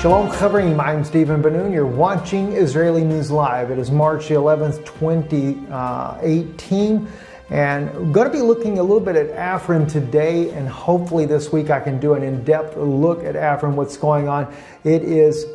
Shalom Chavrim, I'm Stephen Ben-Nun. You're watching Israeli News Live. It is March the 11th, 2018. And we're going to be looking a little bit at Afrin today, and hopefully this week I can do an in-depth look at Afrin, what's going on. It is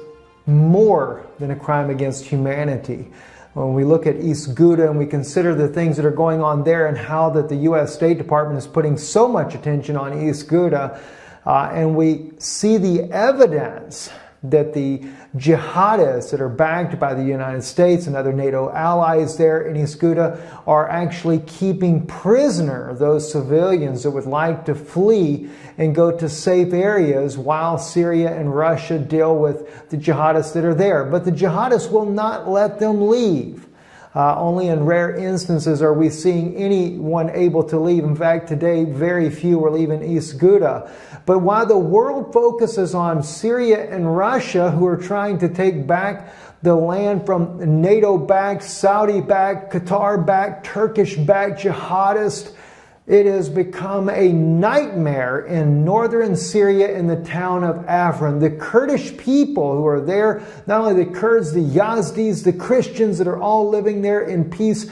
more than a crime against humanity. When we look at East Ghouta and we consider the things that are going on there and how that the U.S. State Department is putting so much attention on East Ghouta, and we see the evidence that the jihadists that are backed by the United States and other NATO allies there in East Ghouta are actually keeping prisoner those civilians that would like to flee and go to safe areas while Syria and Russia deal with the jihadists that are there. But the jihadists will not let them leave. Only in rare instances are we seeing anyone able to leave. In fact, today, very few are leaving East Ghouta. But while the world focuses on Syria and Russia, who are trying to take back the land from NATO-backed, Saudi-backed, Qatar-backed, Turkish-backed jihadists, it has become a nightmare in northern Syria in the town of Afrin. The Kurdish people who are there, not only the Kurds, the Yazdis, the Christians that are all living there in peace,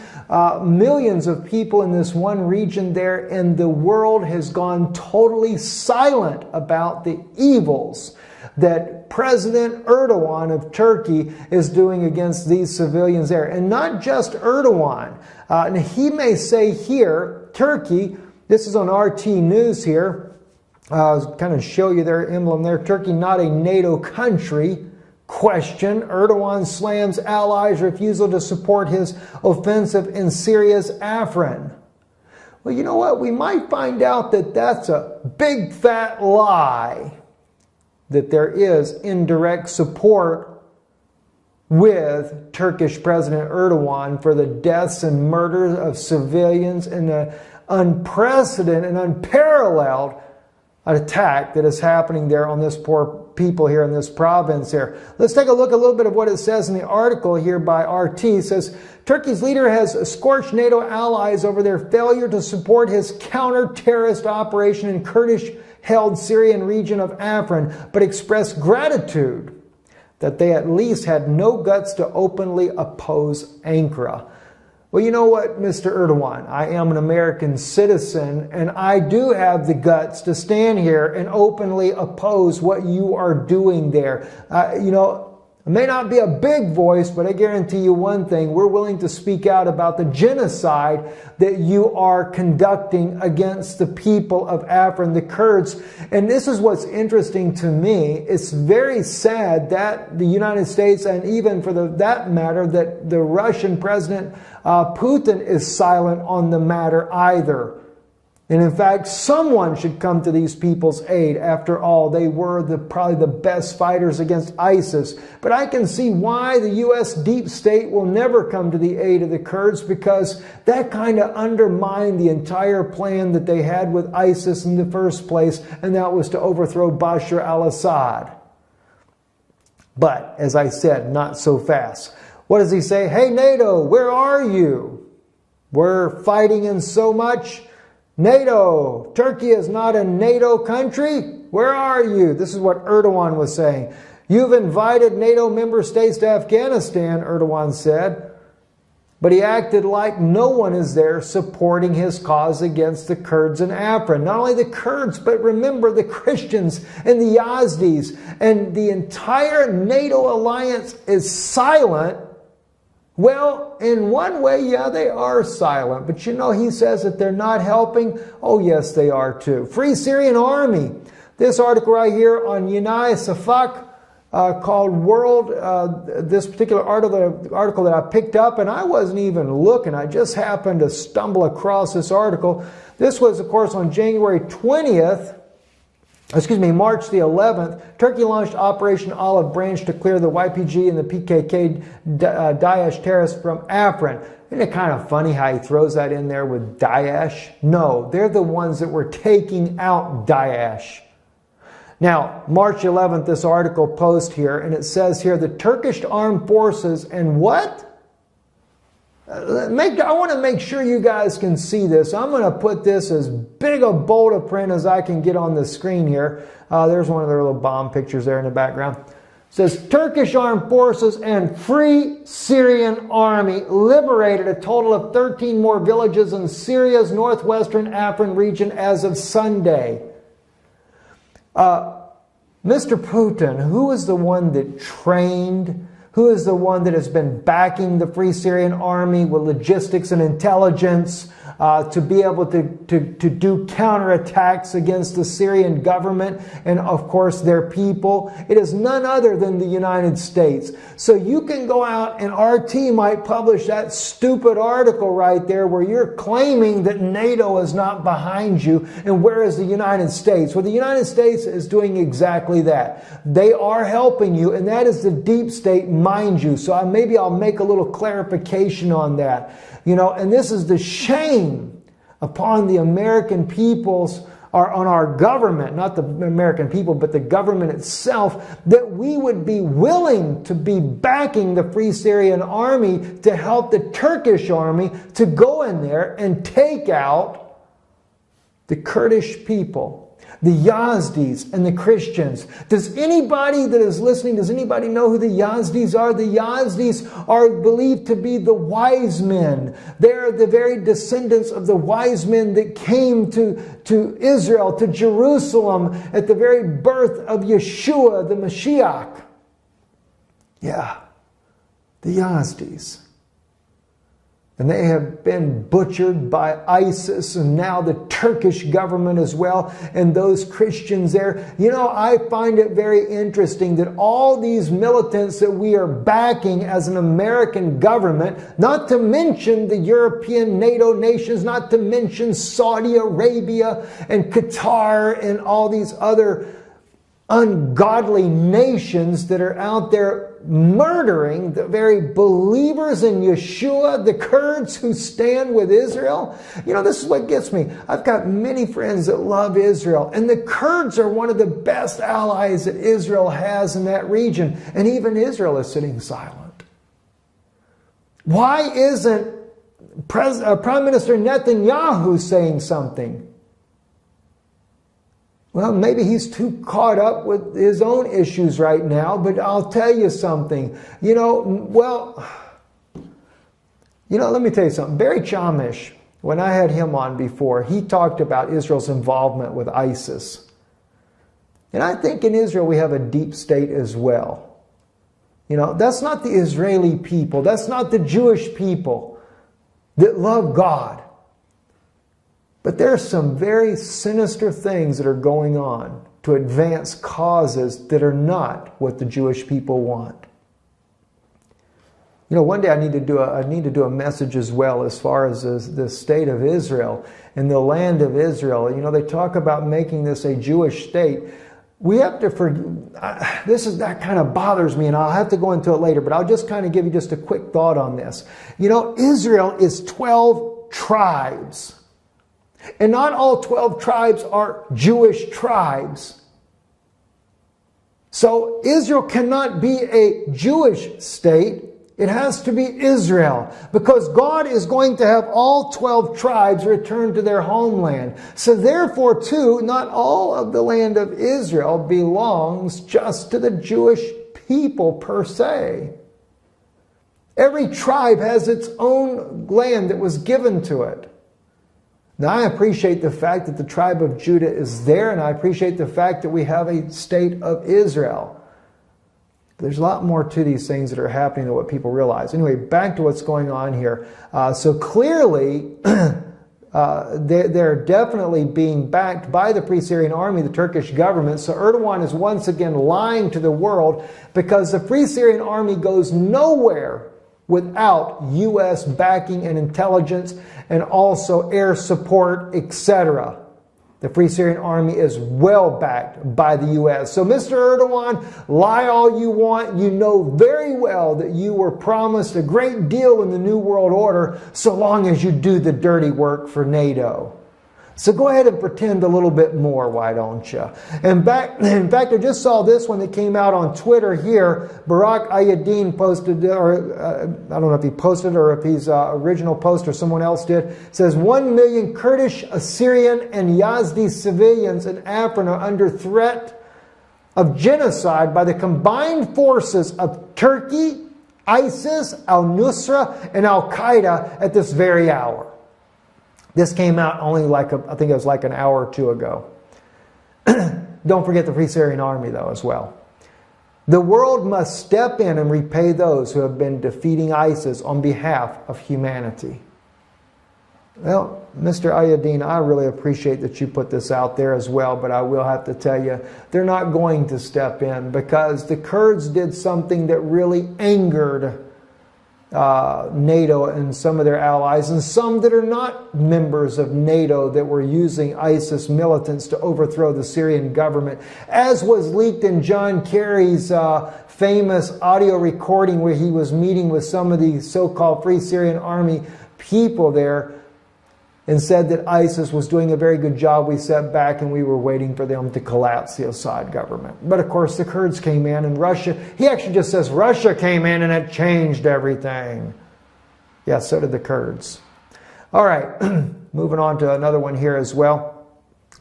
millions of people in this one region there, and the world has gone totally silent about the evils that President Erdogan of Turkey is doing against these civilians there. And not just Erdogan. And he may say here, Turkey, this is on RT News here, I'll kind of show you their emblem there, Turkey not a NATO country, question, Erdogan slams allies' refusal to support his offensive in Syria's Afrin. Well, you know what, we might find out that that's a big fat lie, that there is indirect support with Turkish President Erdogan for the deaths and murders of civilians and the unprecedented and unparalleled attack that is happening there on this poor people here in this province here. Let's take a look a little bit of what it says in the article here by RT. It says, Turkey's leader has scorched NATO allies over their failure to support his counter-terrorist operation in Kurdish-held Syrian region of Afrin, but expressed gratitude that they at least had no guts to openly oppose Ankara. Well, you know what, Mr. Erdogan, I am an American citizen, and I do have the guts to stand here and openly oppose what you are doing there. You know, it may not be a big voice, but I guarantee you one thing, we're willing to speak out about the genocide that you are conducting against the people of Afrin, the Kurds. And this is what's interesting to me. It's very sad that the United States, and even for that matter, that the Russian President Putin is silent on the matter either. And in fact, someone should come to these people's aid. After all, they were probably the best fighters against ISIS. But I can see why the U.S. deep state will never come to the aid of the Kurds, because that kind of undermined the entire plan that they had with ISIS in the first place, and that was to overthrow Bashar al-Assad. But, as I said, not so fast. What does he say? Hey, NATO, where are you? We're fighting in so much. NATO, Turkey is not a NATO country. Where are you? This is what Erdogan was saying. You've invited NATO member states to Afghanistan, Erdogan said. But he acted like no one is there supporting his cause against the Kurds in Afrin. Not only the Kurds, but remember the Christians and the Yazdis. And the entire NATO alliance is silent. Well, in one way, yeah, they are silent. But you know, he says that they're not helping. Oh, yes, they are too. Free Syrian Army. This article right here on Yunai Safak called World, this particular article that I picked up, and I wasn't even looking. I just happened to stumble across this article. This was, of course, on January 20th. March the 11th, Turkey launched Operation Olive Branch to clear the YPG and the PKK Daesh terrorists from Afrin. Isn't it kind of funny how he throws that in there with Daesh? No, they're the ones that were taking out Daesh. Now, March 11th, this article post here, and it says here, the Turkish armed forces and what? I want to make sure you guys can see this. I'm going to put this as big a bold print as I can get on the screen here. There's one of their little bomb pictures there in the background. says Turkish armed forces and Free Syrian Army liberated a total of 13 more villages in Syria's northwestern Afrin region as of Sunday. Mr. Putin, who is the one that trained, who is the one that has been backing the Free Syrian Army with logistics and intelligence to be able to do counterattacks against the Syrian government and, of course, their people? It is none other than the United States. So you can go out and RT might publish that stupid article right there where you're claiming that NATO is not behind you, and where is the United States? Well, the United States is doing exactly that. They are helping you, and that is the deep state, mind you. So maybe I'll make a little clarification on that. You know, and this is the shame upon the American peoples, or on our government, not the American people, but the government itself, that we would be willing to be backing the Free Syrian Army to help the Turkish army to go in there and take out the Kurdish people, the Yazdis and the Christians. Does anybody that is listening, does anybody know who the Yazdis are? The Yazdis are believed to be the wise men. They are the very descendants of the wise men that came to Israel, to Jerusalem, at the very birth of Yeshua, the Mashiach. Yeah, the Yazdis. And they have been butchered by ISIS and now the Turkish government as well, and those Christians there. You know, I find it very interesting that all these militants that we are backing as an American government, not to mention the European NATO nations, not to mention Saudi Arabia and Qatar and all these other ungodly nations that are out there murdering the very believers in Yeshua, the Kurds who stand with Israel. You know, this is what gets me. I've got many friends that love Israel, and the Kurds are one of the best allies that Israel has in that region, and even Israel is sitting silent. Why isn't Prime Minister Netanyahu saying something? Well, maybe he's too caught up with his own issues right now, but I'll tell you something. Let me tell you something. Barry Chamish, when I had him on before, he talked about Israel's involvement with ISIS. And I think in Israel we have a deep state as well. You know, that's not the Israeli people. That's not the Jewish people that love God. But there are some very sinister things that are going on to advance causes that are not what the Jewish people want. You know, one day I need to do a message as well as far as the state of Israel and the land of Israel. You know, they talk about making this a Jewish state. We have to that kind of bothers me, and I'll have to go into it later, but I'll just kind of give you just a quick thought on this. You know, Israel is 12 tribes. And not all 12 tribes are Jewish tribes. So Israel cannot be a Jewish state. It has to be Israel, because God is going to have all 12 tribes return to their homeland. So therefore, too, not all of the land of Israel belongs just to the Jewish people per se. Every tribe has its own land that was given to it. Now, I appreciate the fact that the tribe of Judah is there, and I appreciate the fact that we have a state of Israel. There's a lot more to these things that are happening than what people realize. Anyway, back to what's going on here. So clearly, they're definitely being backed by the Free Syrian Army, the Turkish government. So Erdogan is once again lying to the world, because the Free Syrian Army goes nowhere without U.S. backing and intelligence, and also air support, etc. The Free Syrian Army is well backed by the U.S. So Mr. Erdogan, lie all you want. You know very well that you were promised a great deal in the New World Order, so long as you do the dirty work for NATO. So go ahead and pretend a little bit more, why don't you? In fact, I just saw this one that came out on Twitter here. Barak Ayadin posted, or I don't know if he posted or if he's original post or someone else did. It says 1 million Kurdish, Assyrian, and Yazdi civilians in Afrin are under threat of genocide by the combined forces of Turkey, ISIS, al-Nusra, and al-Qaeda at this very hour. This came out only I think it was like an hour or two ago. Don't forget the Free Syrian Army, though, as well. The world must step in and repay those who have been defeating ISIS on behalf of humanity. Well, Mr. Ayadeen, I really appreciate that you put this out there as well, but I will have to tell you, they're not going to step in because the Kurds did something that really angered NATO and some of their allies, and some that are not members of NATO that were using ISIS militants to overthrow the Syrian government, as was leaked in John Kerry's famous audio recording where he was meeting with some of the so-called Free Syrian Army people there and said that ISIS was doing a very good job. We sat back and we were waiting for them to collapse the Assad government. But of course the Kurds came in, and Russia, he actually just says Russia came in and it changed everything. Yeah, so did the Kurds. All right, moving on to another one here as well.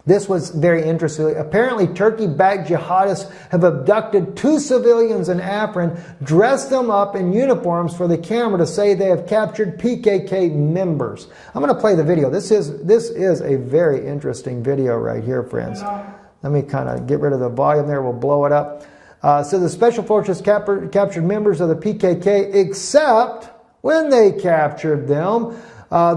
This was very interesting. Apparently, Turkey-backed jihadists have abducted 2 civilians in Afrin, dressed them up in uniforms for the camera to say they have captured PKK members. I'm going to play the video. This is a very interesting video right here, friends. Let me kind of get rid of the volume there. We'll blow it up. So the Special Forces captured members of the PKK, except when they captured them,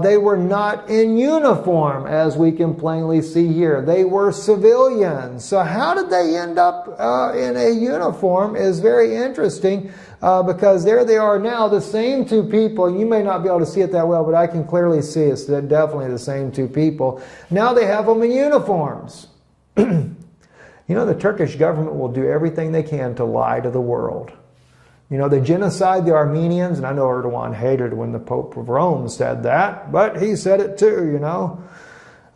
they were not in uniform, as we can plainly see here. They were civilians. So how did they end up in a uniform is very interesting because there they are now, the same 2 people. You may not be able to see it that well, but I can clearly see it's definitely the same 2 people. Now they have them in uniforms. You know, the Turkish government will do everything they can to lie to the world. You know, they genocide the Armenians, and I know Erdogan hated when the Pope of Rome said that, but he said it too, you know.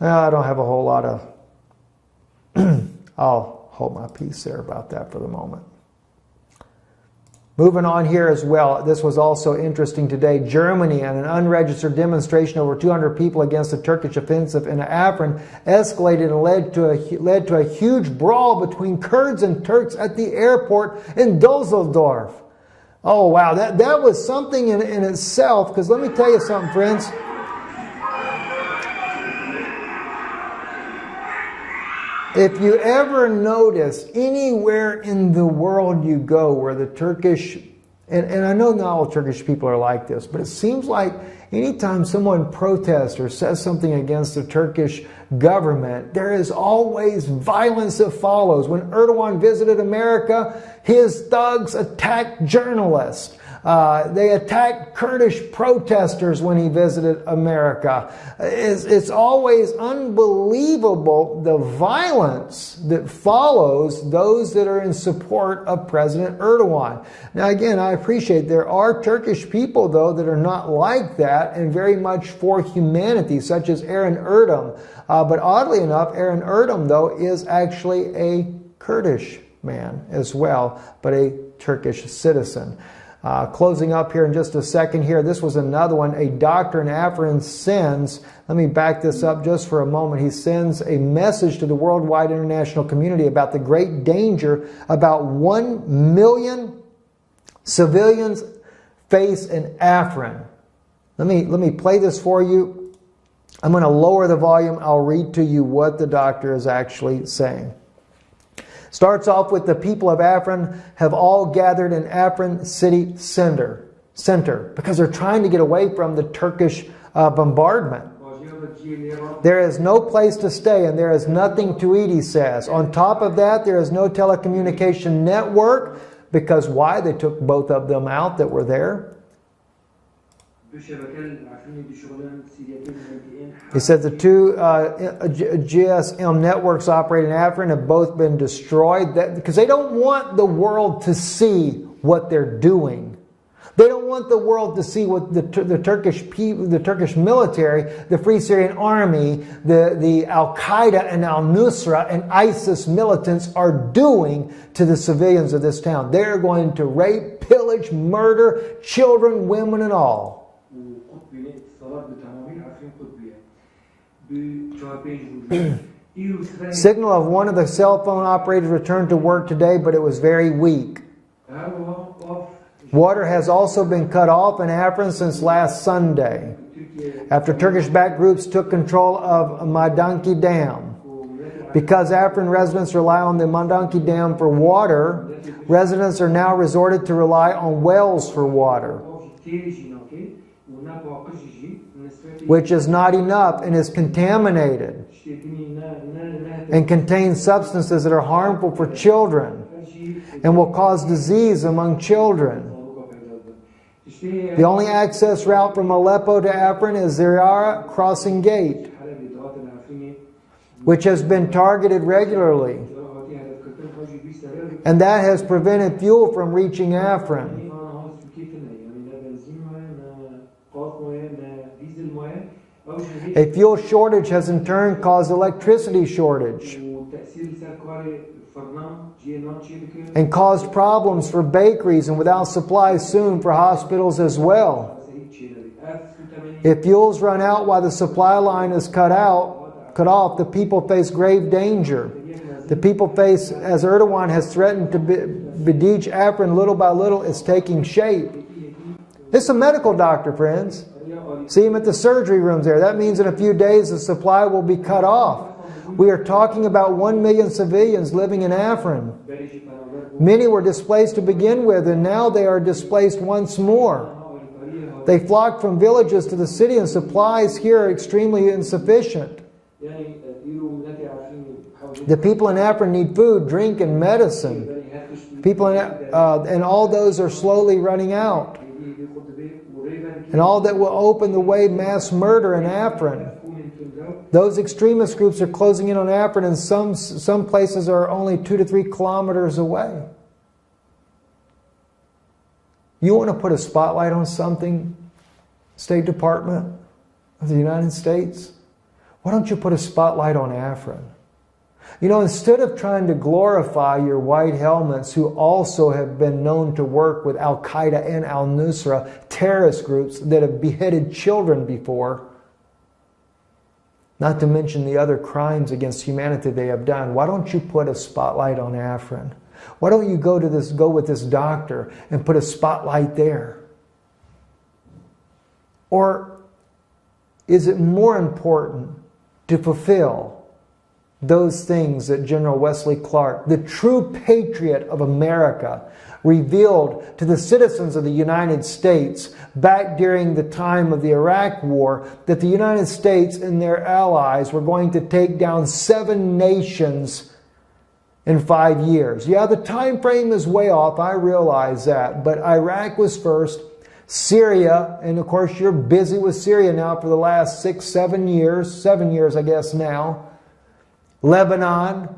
I don't have a whole lot of... I'll hold my peace there about that for the moment. Moving on here as well, this was also interesting today. Germany and an unregistered demonstration over 200 people against the Turkish offensive in Afrin escalated and led to a huge brawl between Kurds and Turks at the airport in Düsseldorf. Oh, wow, that was something in itself, because let me tell you something, friends. If you ever notice anywhere in the world you go where the Turkish, and I know not all Turkish people are like this, but it seems like anytime someone protests or says something against the Turkish government, there is always violence that follows. When Erdogan visited America, his thugs attacked journalists. They attacked Kurdish protesters when he visited America. It's always unbelievable the violence that follows those that are in support of President Erdogan. Now again, I appreciate there are Turkish people though that are not like that and very much for humanity, such as Eren Erdem. But oddly enough, Eren Erdem though is actually a Kurdish man as well, but a Turkish citizen. Closing up here in just a second here, this was another one. A doctor in Afrin sends, let me back this up just for a moment. He sends a message to the worldwide international community about the great danger about 1 million civilians face in Afrin. Let me play this for you. I'm going to lower the volume. I'll read to you what the doctor is actually saying. Starts off with the people of Afrin have all gathered in Afrin city center because they're trying to get away from the Turkish bombardment. There is no place to stay and there is nothing to eat, he says. On top of that, there is no telecommunication network because why? They took both of them out that were there. He said the 2 GSM networks operating in Afrin have both been destroyed because they don't want the world to see what they're doing. They don't want the world to see what the Turkish people, the Turkish military, the Free Syrian Army, the Al-Qaeda and Al-Nusra and ISIS militants are doing to the civilians of this town. They're going to rape, pillage, murder children, women and all. Signal of one of the cell phone operators returned to work today, but it was very weak. Water has also been cut off in Afrin since last Sunday, after Turkish-backed groups took control of Madanki Dam. Because Afrin residents rely on the Madanki Dam for water, residents are now resorted to rely on wells for water, which is not enough and is contaminated and contains substances that are harmful for children and will cause disease among children. The only access route from Aleppo to Afrin is Zirara Crossing Gate, which has been targeted regularly, and that has prevented fuel from reaching Afrin. A fuel shortage has in turn caused electricity shortage and caused problems for bakeries and without supplies soon for hospitals as well. If fuels run out while the supply line is cut off, the people face grave danger. The people face, as Erdogan has threatened to besiege Afrin little by little, is taking shape. This is a medical doctor, friends. See him at the surgery rooms there. That means in a few days the supply will be cut off. We are talking about 1 million civilians living in Afrin. Many were displaced to begin with, and now they are displaced once more. They flocked from villages to the city, and supplies here are extremely insufficient. The people in Afrin need food, drink, and medicine. And all those are slowly running out. And all that will open the way mass murder in Afrin. Those extremist groups are closing in on Afrin, and some places are only 2 to 3 kilometers away. You want to put a spotlight on something, State Department of the United States? Why don't you put a spotlight on Afrin? You know, instead of trying to glorify your white helmets who also have been known to work with Al-Qaeda and Al-Nusra, terrorist groups that have beheaded children before, not to mention the other crimes against humanity they have done, why don't you put a spotlight on Afrin? Why don't you go with this doctor and put a spotlight there? Or is it more important to fulfill those things that General Wesley Clark, the true patriot of America, revealed to the citizens of the United States back during the time of the Iraq War, that the United States and their allies were going to take down 7 nations in 5 years. Yeah, the time frame is way off, I realize that, but Iraq was first, Syria, and of course you're busy with Syria now for the last 6, 7 years, 7 years I guess now. Lebanon,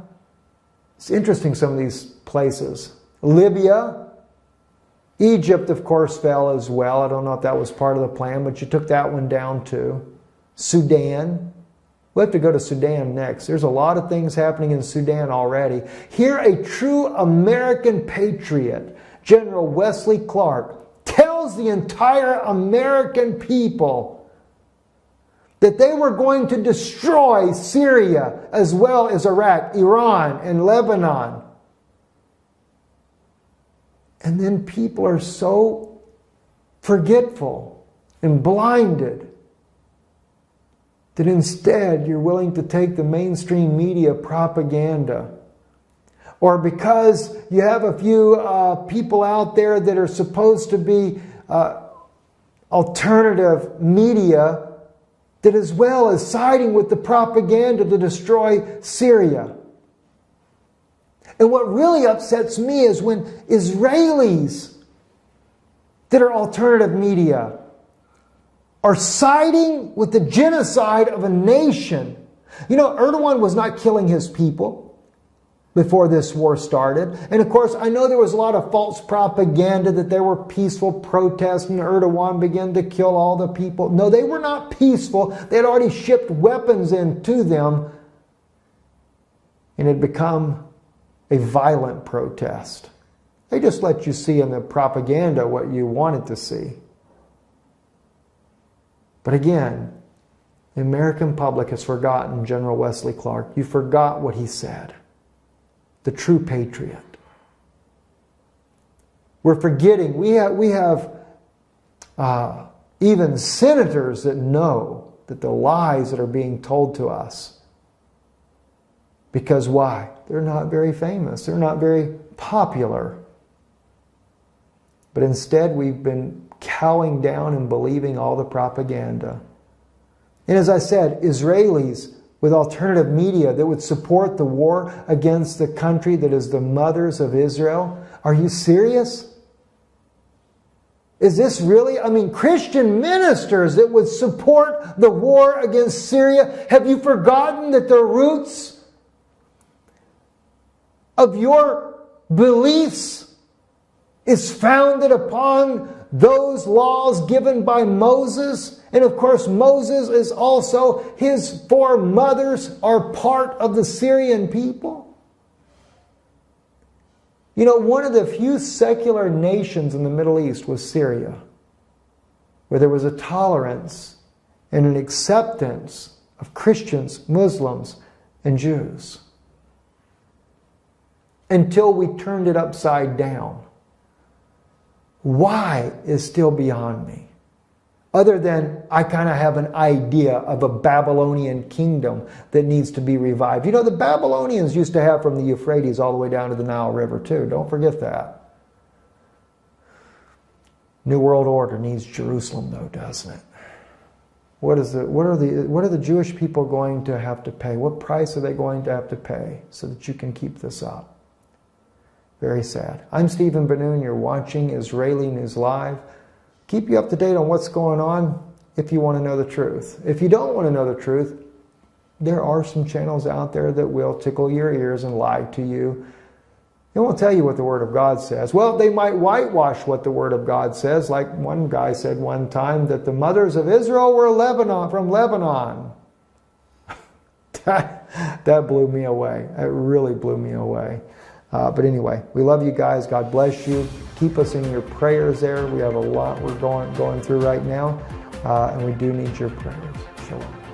it's interesting some of these places. Libya, Egypt of course fell as well. I don't know if that was part of the plan, but you took that one down too. Sudan, we'll have to go to Sudan next. There's a lot of things happening in Sudan already. Here a true American patriot, General Wesley Clark, tells the entire American people that they were going to destroy Syria as well as Iraq, Iran, and Lebanon. And then people are so forgetful and blinded that instead you're willing to take the mainstream media propaganda. Or because you have a few people out there that are supposed to be alternative media, that as well as siding with the propaganda to destroy Syria. And what really upsets me is when Israelis that are alternative media are siding with the genocide of a nation. You know, Erdogan was not killing his people before this war started. And of course, I know there was a lot of false propaganda that there were peaceful protests and Erdogan began to kill all the people. No, they were not peaceful. They had already shipped weapons in to them and it had become a violent protest. They just let you see in the propaganda what you wanted to see. But again, The American public has forgotten General Wesley Clark. You forgot what he said. The true patriot. We're forgetting. We have even senators that know that the lies that are being told to us. Because why? They're not very famous. They're not very popular. But instead, we've been cowing down and believing all the propaganda. And as I said, Israelis with alternative media that would support the war against the country that is the mothers of Israel. Are you serious? Is this really? I mean, Christian ministers that would support the war against Syria. Have you forgotten that the roots of your beliefs is founded upon those laws given by Moses? And of course, Moses is also, his foremothers are part of the Syrian people. You know, one of the few secular nations in the Middle East was Syria, where there was a tolerance and an acceptance of Christians, Muslims, and Jews. Until we turned it upside down. Why is still beyond me. Other than I kind of have an idea of a Babylonian kingdom that needs to be revived. You know, the Babylonians used to have from the Euphrates all the way down to the Nile River too. Don't forget that. New World Order needs Jerusalem though, doesn't it? What are the Jewish people going to have to pay? What price are they going to have to pay so that you can keep this up? Very sad. I'm Stephen Benoon. You're watching Israeli News Live. Keep you up to date on what's going on if you want to know the truth. If you don't want to know the truth, there are some channels out there that will tickle your ears and lie to you. They won't tell you what the Word of God says. Well, they might whitewash what the Word of God says, like one guy said one time that the mothers of Israel were from Lebanon. That blew me away. It really blew me away. But anyway, we love you guys. God bless you. Keep us in your prayers there. We have a lot we're going through right now, and we do need your prayers. Shalom.